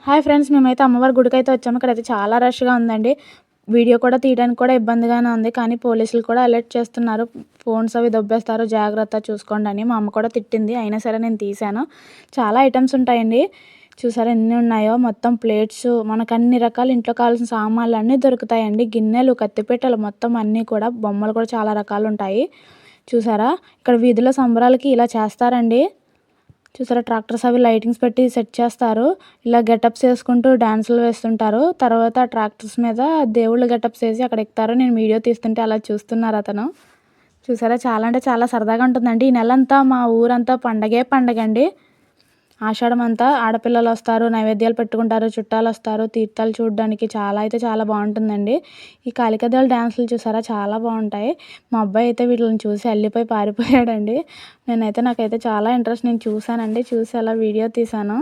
Hi friends, మేమైతే అమ్మవారి గుడికైతే వచ్చాము. ఇక్కడైతే చాలా రష్‌గా ఉందండి. వీడియో కూడా తీయడానికి కూడా ఇబ్బందిగానే ఉంది. కానీ పోలీసులు కూడా అలర్ట్ చేస్తున్నారు. ఫోన్స్ అవి దొబ్బేస్తారు, జాగ్రత్త చూసుకోండి అని. మా అమ్మ కూడా తిట్టింది. అయినా సరే నేను తీశాను. చాలా ఐటెమ్స్ ఉంటాయండి. చూసారా ఎన్ని ఉన్నాయో. మొత్తం ప్లేట్స్, మనకు అన్ని రకాల ఇంట్లో కావాల్సిన సామాన్లు అన్నీ దొరుకుతాయండి. గిన్నెలు, కత్తిపీటలు మొత్తం అన్నీ కూడా. బొమ్మలు కూడా చాలా రకాలు ఉంటాయి. చూసారా ఇక్కడ వీధిలో సంబరాలకి ఇలా చేస్తారండి. చూసారా ట్రాక్టర్స్ అవి లైటింగ్స్ పెట్టి సెట్ చేస్తారు. ఇలా గెటప్స్ వేసుకుంటూ డాన్సులు వేస్తుంటారు. తర్వాత ట్రాక్టర్స్ మీద దేవుళ్ళ గెటప్స్ వేసి అక్కడ ఎక్కుతారు. నేను వీడియో తీస్తుంటే అలా చూస్తున్నారు అతను. చూసారా చాలా అంటే చాలా సరదాగా ఉంటుందండి. ఈ నెలంతా మా ఊరంతా పండగే పండగండి. ఆషాఢం అంతా ఆడపిల్లలు వస్తారు, నైవేద్యాలు పెట్టుకుంటారు, చుట్టాలు వస్తారు తీర్థాలు చూడడానికి. చాలా అయితే చాలా బాగుంటుందండి. ఈ కాళికాదేవుల డ్యాన్సులు చూసారా చాలా బాగుంటాయి. మా అబ్బాయి అయితే వీటిని చూసి అల్లిపోయి పారిపోయాడండి. నాకైతే చాలా ఇంట్రెస్ట్. నేను చూశానండి, చూసి అలా వీడియో తీశాను.